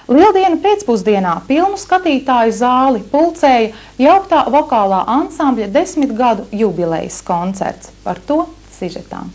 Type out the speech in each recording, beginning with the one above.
Lieldiena pēcpusdienā pilnu skatītāju zāli pulcēja jauktā vokālā ansambļa 10 gadu jubilejas koncerts. Par to sižetā.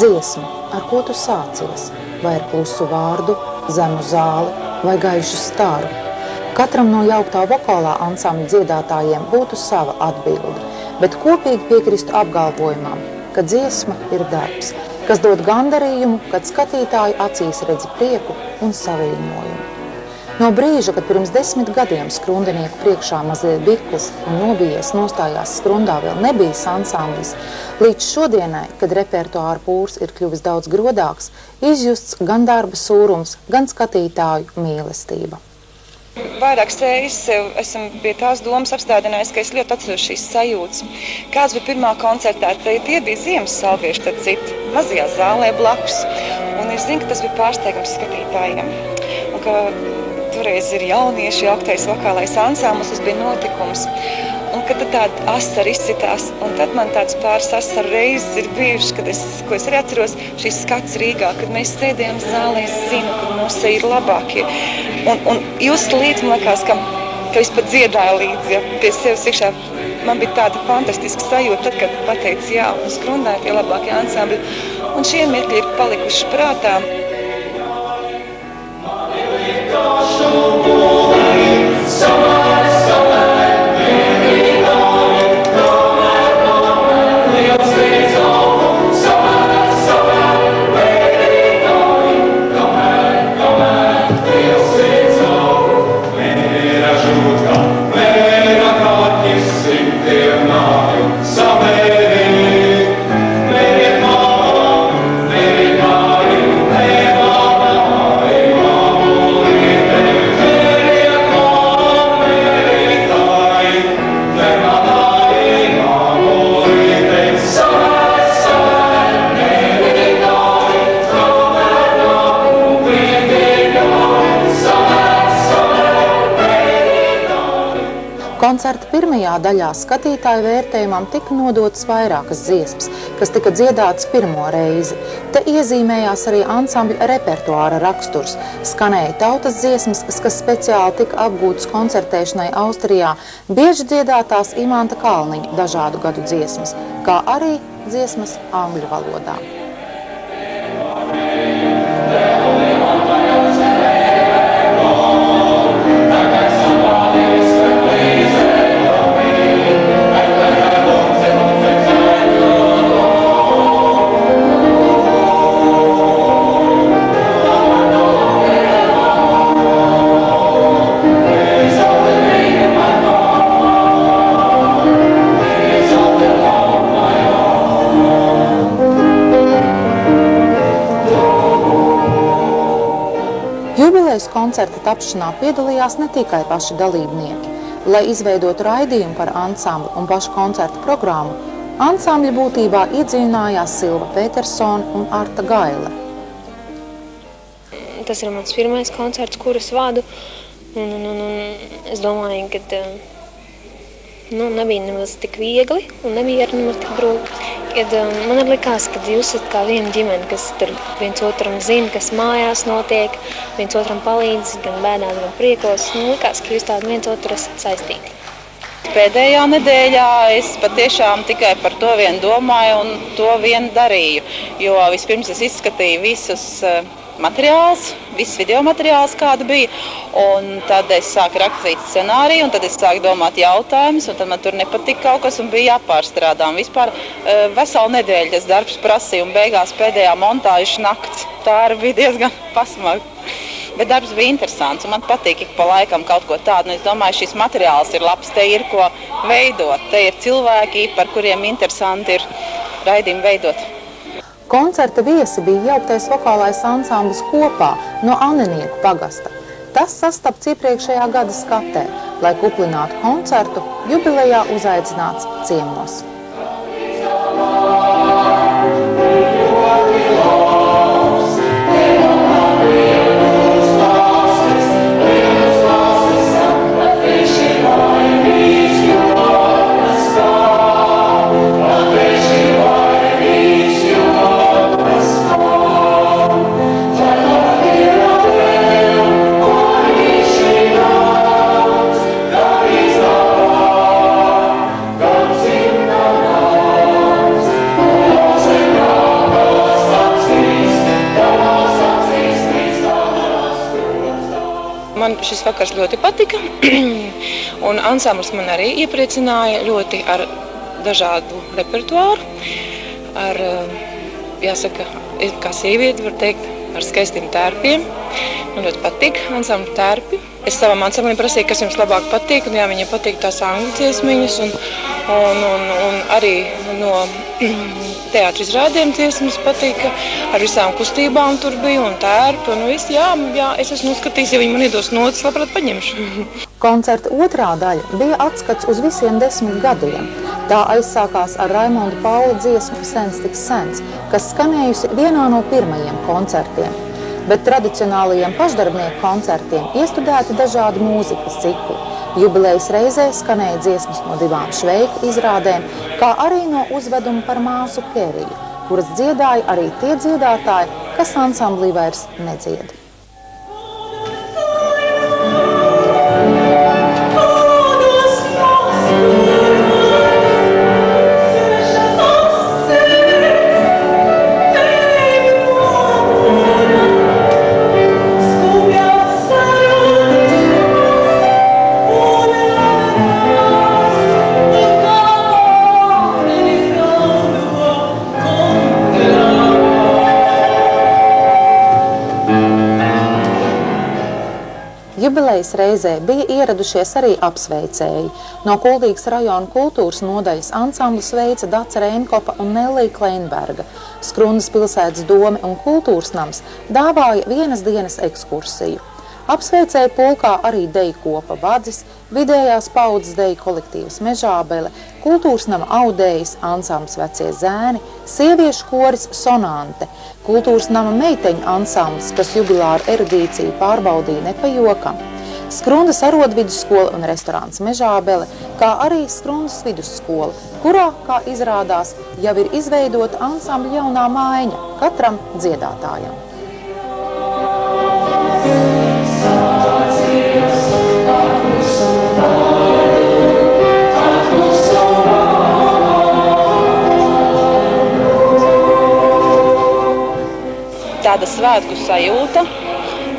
Dziesma, ar ko tu sācies, vai ar klusu vārdu, zemu zāli vai gaišu staru. Katram no jauktā vokālā ansambļa dziedātājiem būtu sava atbilde, bet kopīgi piekristu apgalvojumam, ka dziesma ir darbs, kas dod gandarījumu, kad skatītāju acīs redzi prieku un saviņojumu. No brīža, kad pirms 10 gadiem skrundinieku priekšā mazliet bikls un nobijies nostājās skrundā vēl nebijis ansamblis, līdz šodienai, kad repertuāra pūrs ir kļuvis daudz grodāks, izjusts gan darba sūrums, gan skatītāju mīlestība. Vairākas reizes esam pie tās domas apstādinājis, ka es ļoti atceros šīs sajūtas. Kāds bija pirmā koncertā, tie bija ziemas salvieši, tad citu mazajā zālē blakus. Un es zinu, ka tas bija pārsteigums skatītājiem. Un ka toreiz ir jaunieši, jauktais vokālais ansamblis, tas bija notikums. Un kad tāda asara izcitās, un tad man tāds pāris asaru reizes ir bijušas, ko es arī atceros, šīs skats Rīgā, kad mēs sēdējām zālē, es zinu, ka mūsu ir labākie. Un just līdz, man liekas, ka es pat dziedāju līdzi, ja pie sevis iekšā. Man bija tāda fantastiska sajūta, tad, kad pateicu jā, un skrundāju tie labākie ansambļi. Un šie mirkļi ir palikuši prātā. Koncerta pirmajā daļā skatītāju vērtējumam tika nodotas vairākas dziesmas, kas tika dziedātas pirmo reizi. Te iezīmējās arī ansambļa repertuāra raksturs. Skanēja tautas dziesmas, kas speciāli tika apgūtas koncertēšanai Austrijā, bieži dziedātās Imanta Kalniņa dažādu gadu dziesmas, kā arī dziesmas angļu valodā. Jubilejas koncerta tapšanā piedalījās ne tikai paši dalībnieki. Lai izveidotu raidījumu par ansambli un pašu koncerta programmu, ansambļa būtībā iedziļinājās Silva Petersone un Arta Gaile. Tas ir mans pirmais koncerts, kuras vadu. Es domāju, ka nebija nemaz tik viegli un nebija arī nemaz tik grūti. Man likās, ka jūs esat kā viena ģimene, kas tur viens otram zina, kas mājās notiek, viens otram palīdz, gan bēdās, gan priekos. Man likās, ka jūs tādi viens otru esat saistīti. Pēdējā nedēļā es patiešām tikai par to vien domāju un to vien darīju, jo vispirms es izskatīju visus materiāls, viss video materiāls, kāda bija, un tad es sāku rakstīt scenāriju, un tad es sāku domāt jautājumus, un tad man tur nepatika kaut kas, un bija jāpārstrādā. Un vispār veselu nedēļu tas darbs prasīja un beigās pēdējā montāžas nakts. Tā arī bija diezgan pasmagta. Bet darbs bija interesants un man patīk ik pa laikam kaut ko tādu. Es domāju, šis materiāls ir labs, te ir ko veidot. Te ir cilvēki, par kuriem interesanti ir raidījumi veidot. Koncerta viesi bija jauktais vokālais ansamblis Kopā no Aninieku pagasta. Tas sastapts iepriekšējā gada skatē, lai kuplinātu koncertu, jubilejā uzaicināts ciemos. Man šis vakars ļoti patika, un ansamblis man arī iepriecināja ļoti ar dažādu repertuāru, ar, jāsaka, kā sievieti var teikt, ar skaistiem tērpiem. Man ļoti patīk ansambļu tērpi. Es savam ansamblim prasīju, kas jums labāk patīk, un jā, viņiem patīk tās angļu dziesmiņas, un arī no teātra izrādēm dziesmas patika, ar visām kustībām tur bija un tērpi, un viss, jā, es esmu uzskatījis, ja viņi man iedos notis, labprāt paņemšu. Koncerta otrā daļa bija atskats uz visiem 10 gadiem. Tā aizsākās ar Raimonda Paula dziesmu Sens tik sens, kas skanējusi vienā no pirmajiem koncertiem. Bet tradicionālajiem pašdarbnieku koncertiem iestudēti dažādi mūzikas cikli. Jubilejas reizē skanēja dziesmas no 2 šveiku izrādēm, kā arī no uzveduma par māsu Keriju, kuras dziedāja arī tie dziedātāji, kas ansamblī vairs nedzied. Jubilejas reizē bija ieradušies arī apsveicēji. No Kuldīgas rajona kultūras nodaļas ansamblis veica Dace Reinkopa un Nellija Kleinberga. Skrundas pilsētas dome un kultūras nams dāvāja vienas dienas ekskursiju. Apsveicēja pulkā arī deju kopa Vadzis, vidējās paudzes deju kolektīvas Mežābele, kultūras nama audējs, ansamblis Vecie zēni, sieviešu koris Sonante, kultūras nama meiteņu ansamblis, kas jubilāru erudīciju pārbaudīja ne pa jokam, Skrundas arodvidusskola un restorāns Mežābele, kā arī Skrundas vidusskola, kurā, kā izrādās, jau ir izveidota ansambļa jaunā maiņa katram dziedātājam. Tāda svētku sajūta,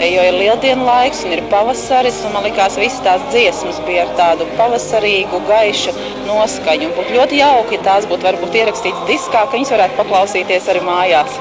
jo ir lieldienu laiks un ir pavasaris, un man likās visas tās dziesmas bija ar tādu pavasarīgu, gaišu noskaņu. Un būtu ļoti jauki, ja tās būtu varbūt ierakstīts diskā, ka viņas varētu paklausīties arī mājās.